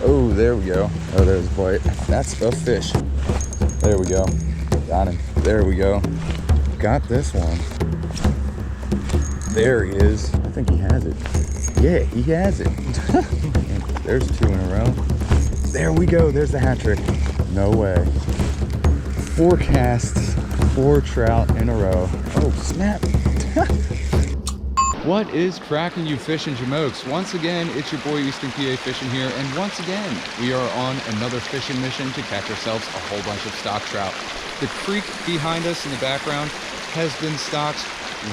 Oh, there we go. Oh, there's a bite. That's a fish. There we go. Got him. There we go. Got this one. There he is. I think he has it. Yeah, he has it. There's 2 in a row. There we go. There's the hat trick. No way. 4 casts, 4 trout in a row. Oh, snap. What is cracking, you fish and jamokes? Once again, it's your boy Eastern PA Fishing here, and once again, we are on another fishing mission to catch ourselves a whole bunch of stock trout. The creek behind us in the background has been stocked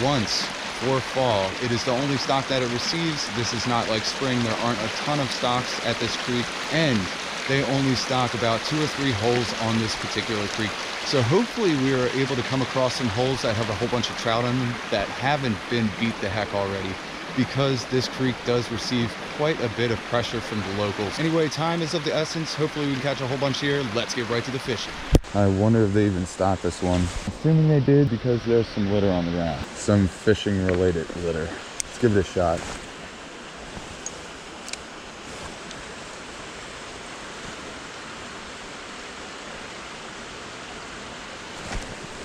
once for fall. It is the only stock that it receives. This is not like spring. There aren't a ton of stocks at this creek, and they only stock about 2 or 3 holes on this particular creek. So hopefully we are able to come across some holes that have a whole bunch of trout on them that haven't been beat the heck already, because this creek does receive quite a bit of pressure from the locals. Anyway, time is of the essence. Hopefully we can catch a whole bunch here. Let's get right to the fishing. I wonder if they even stocked this one. Assuming they did, because there's some litter on the ground. Some fishing related litter. Let's give it a shot.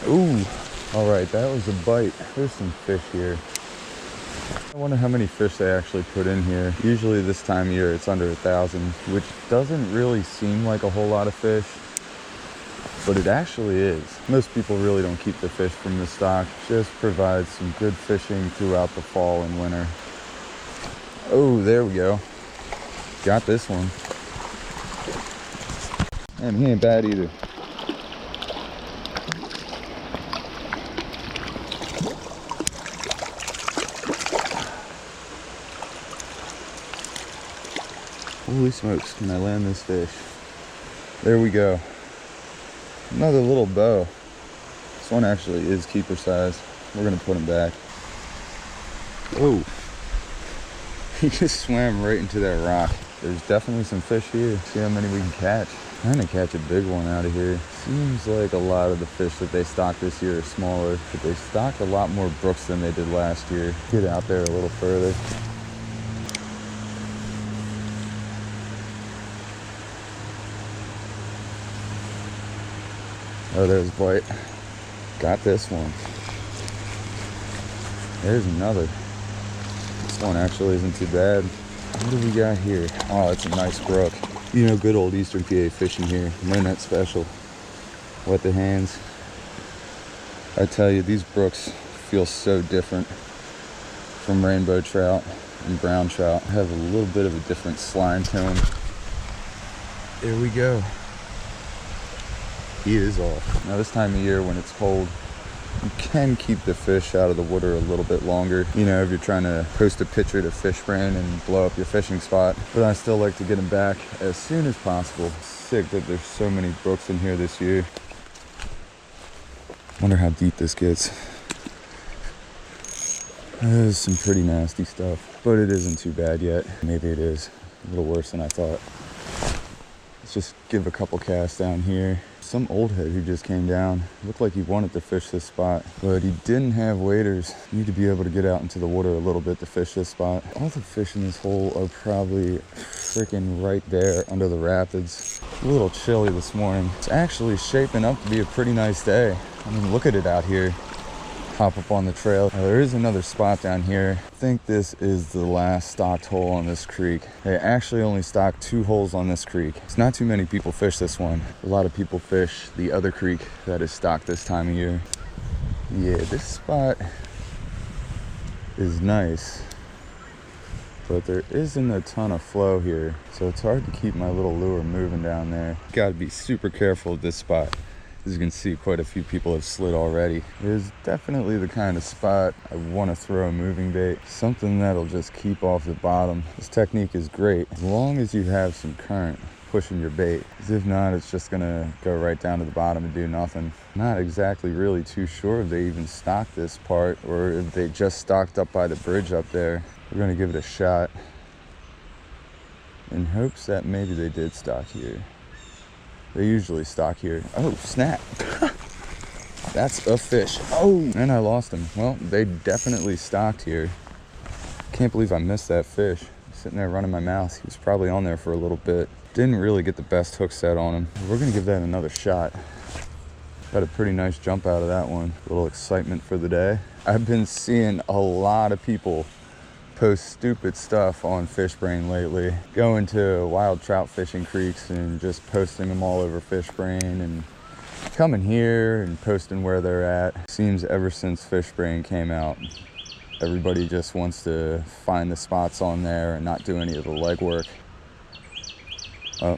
Ooh, all right, that was a bite. There's some fish here. I wonder how many fish they actually put in here. Usually this time of year it's under 1,000, which doesn't really seem like a whole lot of fish, but it actually is. Most people really don't keep the fish from the stock. Just provides some good fishing throughout the fall and winter. Oh, there we go. Got this one. Man, he ain't bad either. Holy smokes, can I land this fish? There we go. Another little bow. This one actually is keeper size. We're gonna put him back. Oh, he just swam right into that rock. There's definitely some fish here. See how many we can catch. Trying to catch a big one out of here. Seems like a lot of the fish that they stocked this year are smaller, but they stocked a lot more brooks than they did last year. Get out there a little further. Oh, there's a bite. Got this one. There's another. This one actually isn't too bad. What do we got here? Oh, it's a nice brook. You know, good old Eastern PA fishing here. No net special. Wet the hands. I tell you, these brooks feel so different from rainbow trout and brown trout. Have a little bit of a different slime tone. There we go. He is off. Now this time of year when it's cold, you can keep the fish out of the water a little bit longer. You know, if you're trying to post a picture to fish brand and blow up your fishing spot. But I still like to get them back as soon as possible. Sick that there's so many brooks in here this year. Wonder how deep this gets. There's some pretty nasty stuff, but it isn't too bad yet. Maybe it is a little worse than I thought. Let's just give a couple casts down here. Some old head who just came down. Looked like he wanted to fish this spot, but he didn't have waders. You need to be able to get out into the water a little bit to fish this spot. All the fish in this hole are probably freaking right there under the rapids. A little chilly this morning. It's actually shaping up to be a pretty nice day. I mean, look at it out here. Hop up on the trail. Now, there is another spot down here. I think this is the last stocked hole on this creek. They actually only stocked 2 holes on this creek. It's not too many people fish this one. A lot of people fish the other creek that is stocked this time of year. Yeah, this spot is nice, but there isn't a ton of flow here, so it's hard to keep my little lure moving down there. Gotta be super careful at this spot. As you can see, quite a few people have slid already. It is definitely the kind of spot I want to throw a moving bait. Something that'll just keep off the bottom. This technique is great as long as you have some current pushing your bait. Because if not, it's just gonna go right down to the bottom and do nothing. Not exactly really too sure if they even stocked this part or if they just stocked up by the bridge up there. We're gonna give it a shot in hopes that maybe they did stock here. They usually stock here. Oh, snap. That's a fish. Oh, and I lost him. Well, they definitely stocked here. Can't believe I missed that fish. sitting there running my mouth. He was probably on there for a little bit. Didn't really get the best hook set on him. We're gonna give that another shot. Got a pretty nice jump out of that one. A little excitement for the day. I've been seeing a lot of people post stupid stuff on FishBrain lately. Going to wild trout fishing creeks and just posting them all over FishBrain and coming here and posting where they're at. Seems ever since FishBrain came out, everybody just wants to find the spots on there and not do any of the legwork. Oh,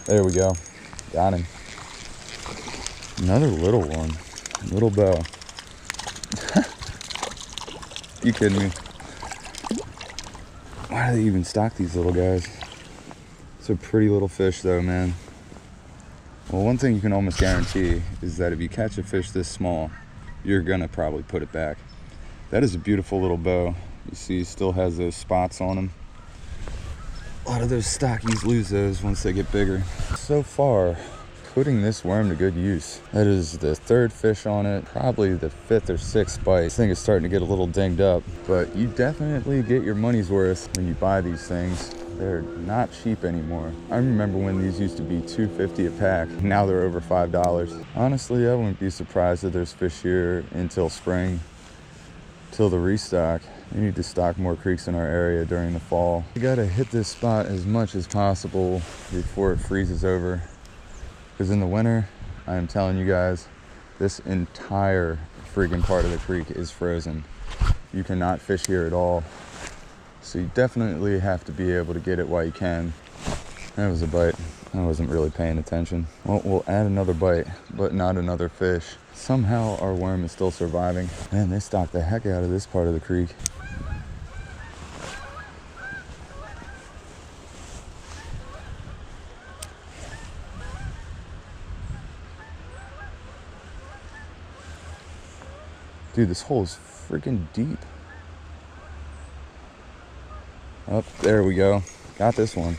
there we go. Got him. Another little one. Little bow. You kidding me? Why do they even stock these little guys? It's a pretty little fish though, man. Well, one thing you can almost guarantee is that if you catch a fish this small, you're gonna probably put it back. That is a beautiful little bow. You see, he still has those spots on him. A lot of those stockies lose those once they get bigger. So far, putting this worm to good use. That is the third fish on it, probably the fifth or sixth bite. This thing is starting to get a little dinged up, but you definitely get your money's worth when you buy these things. They're not cheap anymore. I remember when these used to be $2.50 a pack. Now they're over $5. Honestly, I wouldn't be surprised if there's fish here until spring, till the restock. We need to stock more creeks in our area during the fall. You gotta hit this spot as much as possible before it freezes over. Because in the winter, I am telling you guys, this entire freaking part of the creek is frozen. You cannot fish here at all. So you definitely have to be able to get it while you can. That was a bite. I wasn't really paying attention. Well, we'll add another bite, but not another fish. Somehow our worm is still surviving. Man, they stocked the heck out of this part of the creek. Dude, this hole is freaking deep. Oh, there we go. Got this one.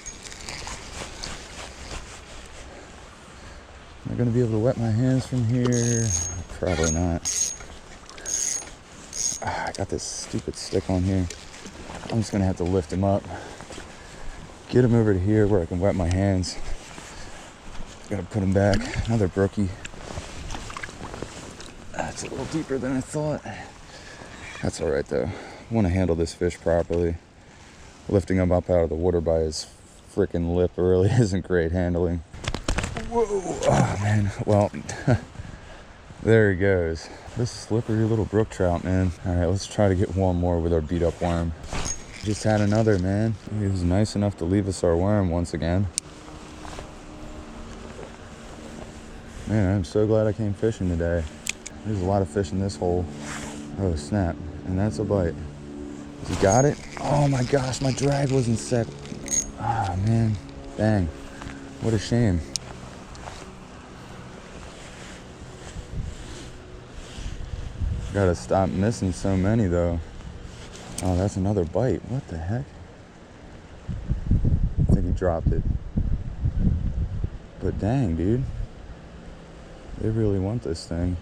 Am I gonna be able to wet my hands from here? Probably not. I got this stupid stick on here. I'm just gonna have to lift him up. Get him over to here where I can wet my hands. Gotta put him back. Another brookie. That's a little deeper than I thought. That's all right though. I want to handle this fish properly. Lifting him up out of the water by his freaking lip really isn't great handling. Whoa, oh man. Well, there he goes. This slippery little brook trout, man. All right, let's try to get one more with our beat up worm. Just had another, man. He was nice enough to leave us our worm once again. Man, I'm so glad I came fishing today. There's a lot of fish in this hole. Oh, snap. And that's a bite. Has he got it? Oh my gosh, my drag wasn't set. Ah, man. Dang. What a shame. Gotta stop missing so many, though. Oh, that's another bite. What the heck? I think he dropped it. But dang, dude. They really want this thing.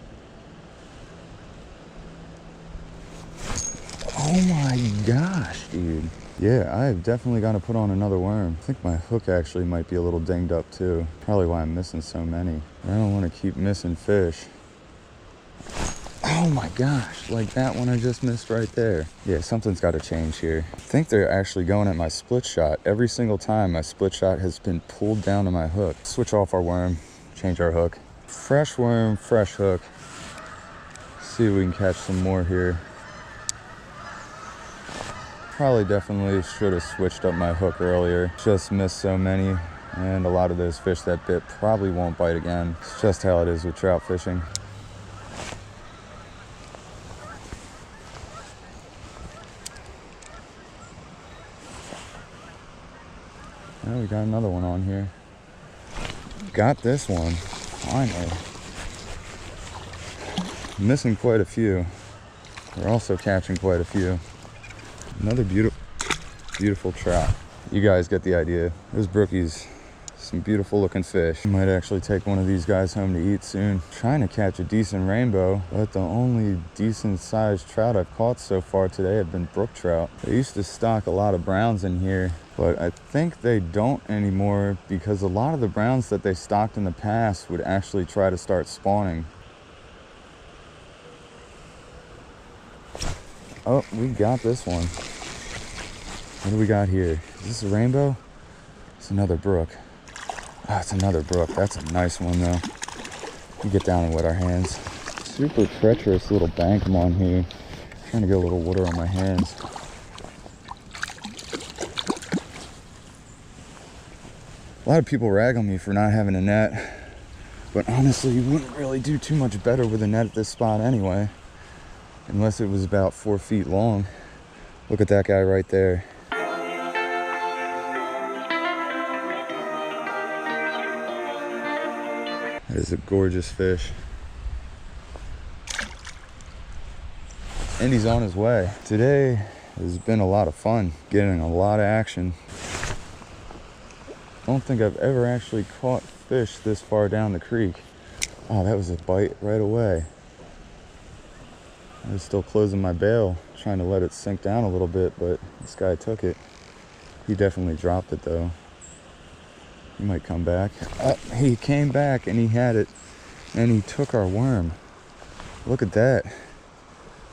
Oh my gosh, dude. Yeah, I have definitely got to put on another worm. I think my hook actually might be a little dinged up too. Probably why I'm missing so many. I don't want to keep missing fish. Oh my gosh, like that one I just missed right there. Yeah, something's got to change here. I think they're actually going at my split shot. Every single time my split shot has been pulled down to my hook. Switch off our worm, change our hook. Fresh worm, fresh hook. See if we can catch some more here. Probably definitely should have switched up my hook earlier. Just missed so many, and a lot of those fish that bit probably won't bite again. It's just how it is with trout fishing. Oh, we got another one on here. Got this one, finally. Missing quite a few. We're also catching quite a few. Another beautiful trout. You guys get the idea. Those brookies Some beautiful looking fish. Might actually take one of these guys home to eat soon. Trying to catch a decent rainbow, but the only decent sized trout I've caught so far today have been brook trout. They used to stock a lot of browns in here, but I think they don't anymore because a lot of the browns that they stocked in the past would actually try to start spawning. Oh, we got this one. What do we got here? Is this a rainbow? It's another brook. Oh, it's another brook. That's a nice one though. We get down and wet our hands. Super treacherous little bank I'm on here. Trying to get a little water on my hands. A lot of people rag on me for not having a net, but honestly, you wouldn't really do too much better with a net at this spot anyway, unless it was about 4 feet long. Look at that guy right there. That is a gorgeous fish. And he's on his way. Today has been a lot of fun, getting a lot of action. I don't think I've ever actually caught fish this far down the creek. Oh, that was a bite right away. I was still closing my bail, trying to let it sink down a little bit, but this guy took it. He definitely dropped it though. He might come back. He came back and he had it, and he took our worm. Look at that.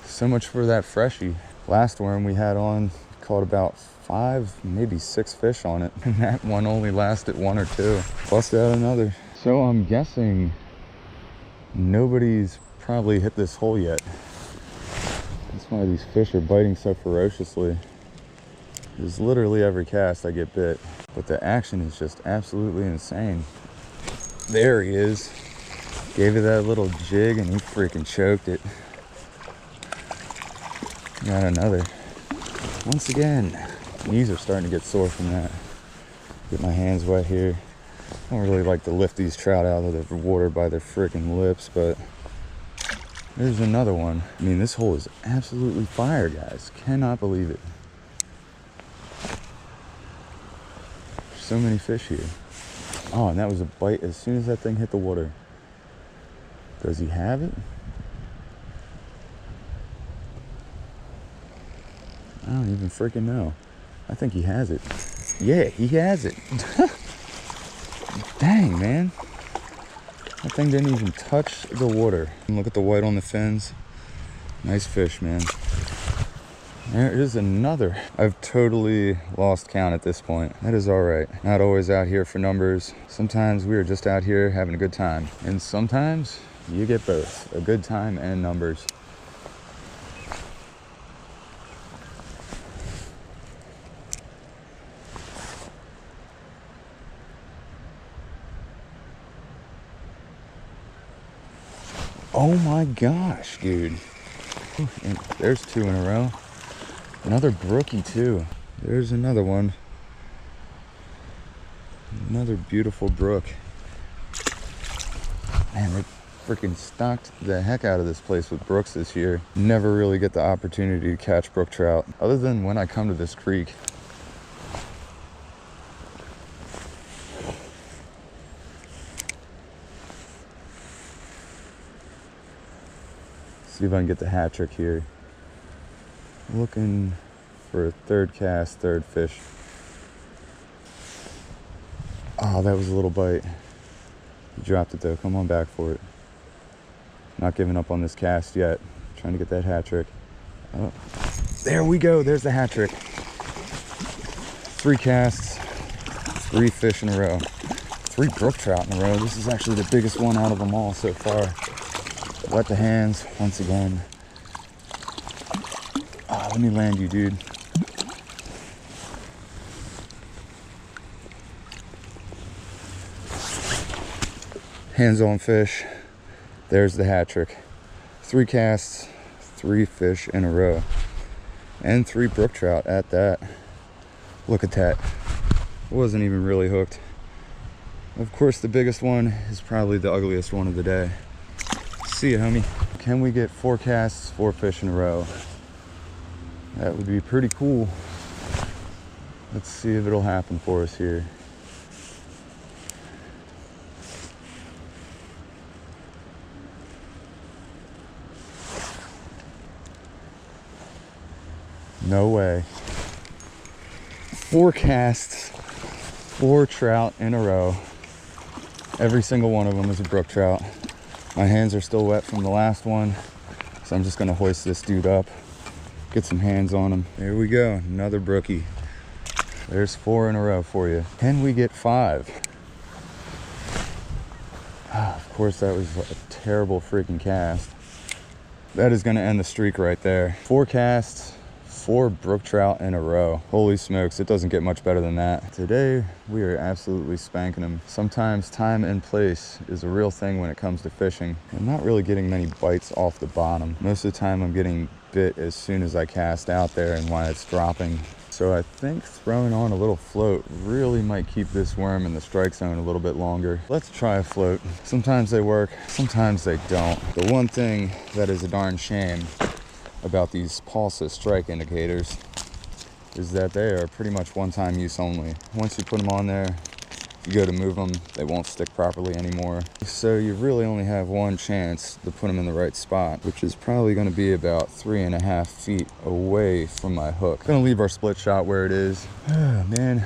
So much for that freshie. Last worm we had on caught about 5, maybe 6 fish on it, and that one only lasted 1 or 2. Bust out another. So I'm guessing nobody's probably hit this hole yet. That's why these fish are biting so ferociously. There's literally every cast I get bit, but the action is just absolutely insane. There he is. Gave it that little jig and he freaking choked it. Got another. Once again, knees are starting to get sore from that. Get my hands wet here. I don't really like to lift these trout out of the water by their freaking lips, but there's another one. I mean, this hole is absolutely fire, guys. Cannot believe it. So many fish here. Oh, and that was a bite as soon as that thing hit the water. Does he have it? I don't even freaking know. I think he has it. Yeah, he has it. Dang, man. That thing didn't even touch the water. And look at the white on the fins. Nice fish, man. There is another. I've totally lost count at this point. That is all right. Not always out here for numbers. Sometimes we are just out here having a good time. And sometimes you get both, a good time and numbers. Oh my gosh, dude. And there's 2 in a row. Another brookie too. There's another one. Another beautiful brook. Man, they freaking stocked the heck out of this place with brooks this year. Never really get the opportunity to catch brook trout, other than when I come to this creek. See if I can get the hat trick here. Looking for a 3rd cast, 3rd fish. Oh, that was a little bite. He dropped it though. Come on back for it. Not giving up on this cast yet. Trying to get that hat trick. Oh, there we go. There's the hat trick. 3 casts, 3 fish in a row. 3 brook trout in a row. This is actually the biggest one out of them all so far. Wet the hands once again. Oh, let me land you, dude. Hands on fish. There's the hat trick. 3 casts, 3 fish in a row. And 3 brook trout at that. Look at that. Wasn't even really hooked. Of course, the biggest one is probably the ugliest one of the day. See ya, homie. Can we get 4 casts, 4 fish in a row? That would be pretty cool. Let's see if it'll happen for us here. No way. 4 casts, 4 trout in a row. Every single one of them is a brook trout. My hands are still wet from the last one, so I'm just gonna hoist this dude up, get some hands on him. Here we go, another brookie. There's 4 in a row for you. Can we get 5? Of course, that was a terrible freaking cast. That is gonna end the streak right there. 4 casts, 4 brook trout in a row. Holy smokes, it doesn't get much better than that. Today, we are absolutely spanking them. Sometimes time and place is a real thing when it comes to fishing. I'm not really getting many bites off the bottom. Most of the time, I'm getting bit as soon as I cast out there and while it's dropping. So I think throwing on a little float really might keep this worm in the strike zone a little bit longer. Let's try a float. Sometimes they work, sometimes they don't. The one thing that is a darn shame about these pulsa strike indicators is that they are pretty much one-time use only. Once you put them on there, you go to move them, they won't stick properly anymore. So you really only have one chance to put them in the right spot, which is probably going to be about 3.5 feet away from my hook. Gonna leave our split shot where it is. Oh, man.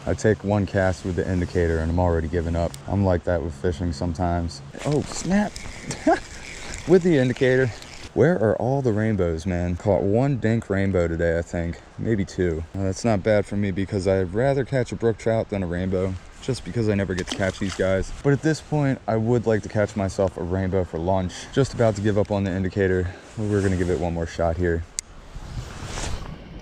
I take 1 cast with the indicator and I'm already giving up. I'm like that with fishing sometimes. Oh, snap. With the indicator. Where are all the rainbows, man? Caught 1 dink rainbow today, I think. Maybe 2. That's not bad for me because I'd rather catch a brook trout than a rainbow, just because I never get to catch these guys. But at this point, I would like to catch myself a rainbow for lunch. Just about to give up on the indicator. We're gonna give it one more shot here.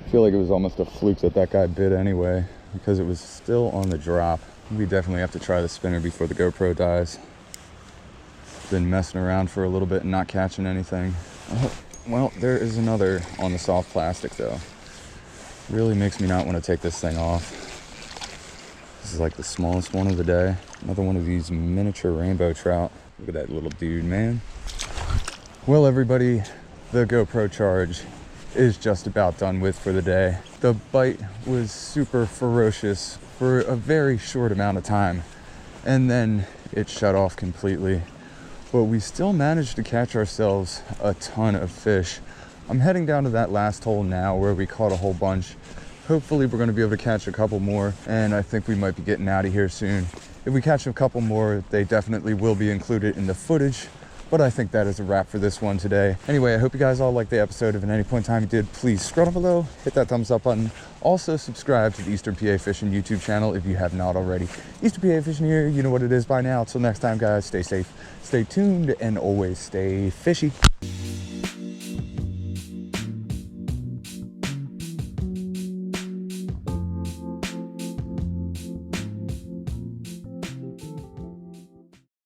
I feel like it was almost a fluke that that guy bit anyway, because it was still on the drop. We definitely have to try the spinner before the GoPro dies. Been messing around for a little bit and not catching anything. Oh, well, there is another on the soft plastic though. Really makes me not want to take this thing off. This is like the smallest one of the day. Another one of these miniature rainbow trout. Look at that little dude, man. Well, everybody, the GoPro charge is just about done with for the day. The bite was super ferocious for a very short amount of time, and then it shut off completely. But we still managed to catch ourselves a ton of fish. I'm heading down to that last hole now where we caught a whole bunch. Hopefully we're gonna be able to catch a couple more, and I think we might be getting out of here soon. If we catch a couple more, they definitely will be included in the footage, but I think that is a wrap for this one today. Anyway, I hope you guys all liked the episode. If at any point in time you did, please scroll down below, hit that thumbs up button. Also subscribe to the Eastern PA Fishing YouTube channel if you have not already. Eastern PA Fishing here, you know what it is by now. Till next time, guys, stay safe, stay tuned, and always stay fishy.